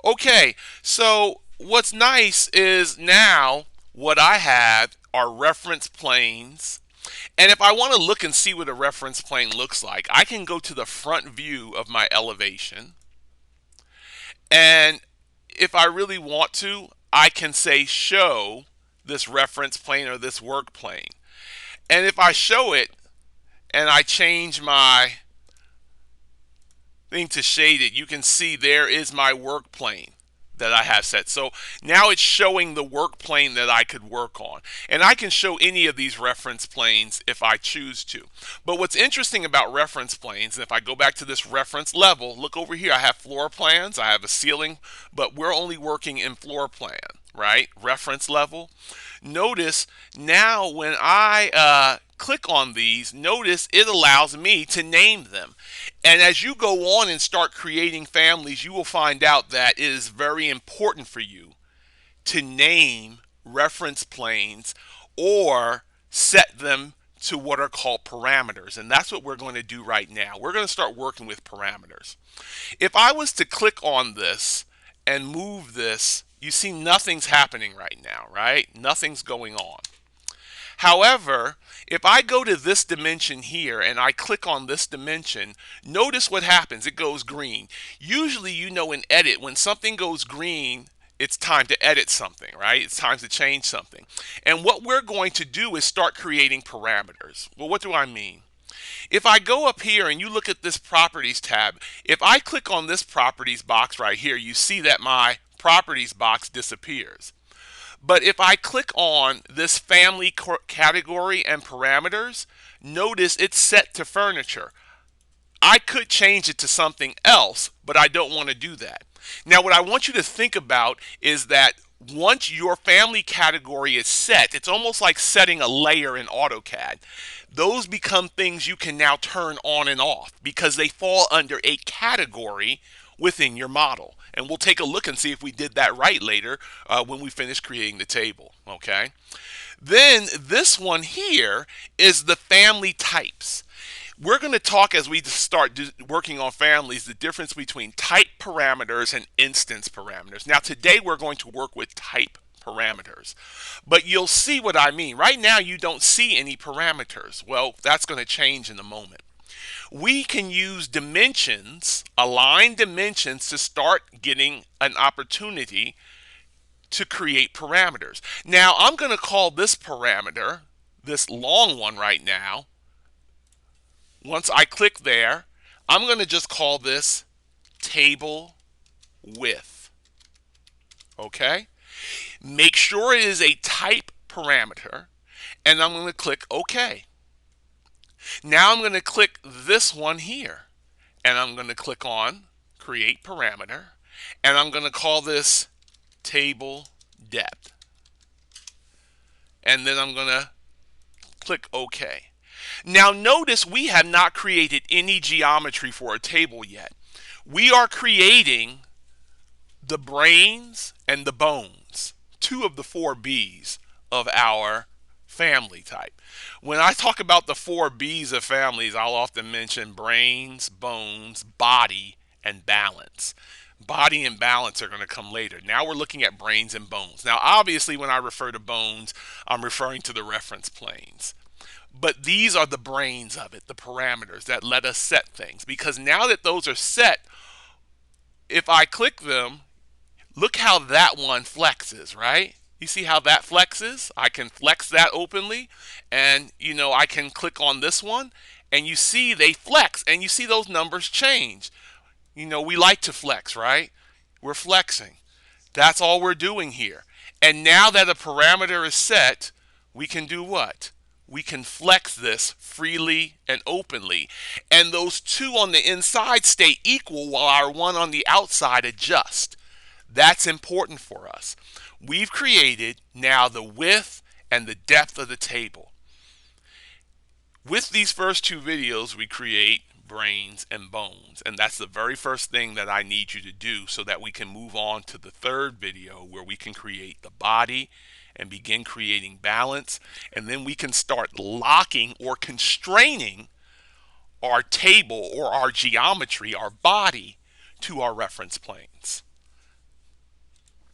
Okay, so what's nice is now what I have are reference planes. And if I want to look and see what a reference plane looks like, I can go to the front view of my elevation. And if I really want to, I can say show this reference plane or this work plane. And if I show it and I change my thing to shade it, you can see there is my work plane that I have set. So now it's showing the work plane that I could work on. And I can show any of these reference planes if I choose to. But what's interesting about reference planes, and if I go back to this reference level, look over here, I have floor plans, I have a ceiling, but we're only working in floor plan, right? Reference level. Notice now when I click on these, notice it allows me to name them. And as you go on and start creating families, you will find out that it is very important for you to name reference planes or set them to what are called parameters. And that's what we're going to do right now. We're going to start working with parameters. If I was to click on this and move this, you see nothing's happening right now, right? Nothing's going on. However, if I go to this dimension here and I click on this dimension, notice what happens. It goes green. Usually, you know, in edit, when something goes green, it's time to edit something, right? It's time to change something. And what we're going to do is start creating parameters. Well, what do I mean? If I go up here and you look at this properties tab, if I click on this properties box right here, you see that my properties box disappears. But if I click on this family category and parameters, notice it's set to furniture. I could change it to something else, but I don't want to do that. Now, what I want you to think about is that once your family category is set, it's almost like setting a layer in AutoCAD. Those become things you can now turn on and off because they fall under a category within your model. And we'll take a look and see if we did that right later when we finish creating the table, okay? Then this one here is the family types. We're going to talk as we start working on families, the difference between type parameters and instance parameters. Now today we're going to work with type parameters, but you'll see what I mean. Right now you don't see any parameters. Well, that's going to change in a moment. We can use dimensions, align dimensions, to start getting an opportunity to create parameters. Now I'm going to call this parameter, this long one right now, once I click there, I'm going to just call this table width. Okay? Make sure it is a type parameter, and I'm going to click OK. Now I'm going to click this one here, and I'm going to click on Create Parameter, and I'm going to call this Table Depth. And then I'm going to click OK. Now notice we have not created any geometry for a table yet. We are creating the brains and the bones, two of the four B's of our family type. When I talk about the four B's of families, I'll often mention brains, bones, body, and balance. Body and balance are going to come later. Now we're looking at brains and bones. Now obviously when I refer to bones, I'm referring to the reference planes. But these are the brains of it, the parameters that let us set things. Because now that those are set, if I click them, look how that one flexes, right? You see how that flexes? I can flex that openly, and I can click on this one, and you see they flex, and you see those numbers change. We like to flex, right? We're flexing. That's all we're doing here. And now that a parameter is set, we can do what? We can flex this freely and openly. And those two on the inside stay equal while our one on the outside adjusts. That's important for us. We've created now the width and the depth of the table. With these first two videos, we create brains and bones. And that's the very first thing that I need you to do so that we can move on to the third video where we can create the body and begin creating balance, and then we can start locking or constraining our table or our geometry, our body, to our reference planes.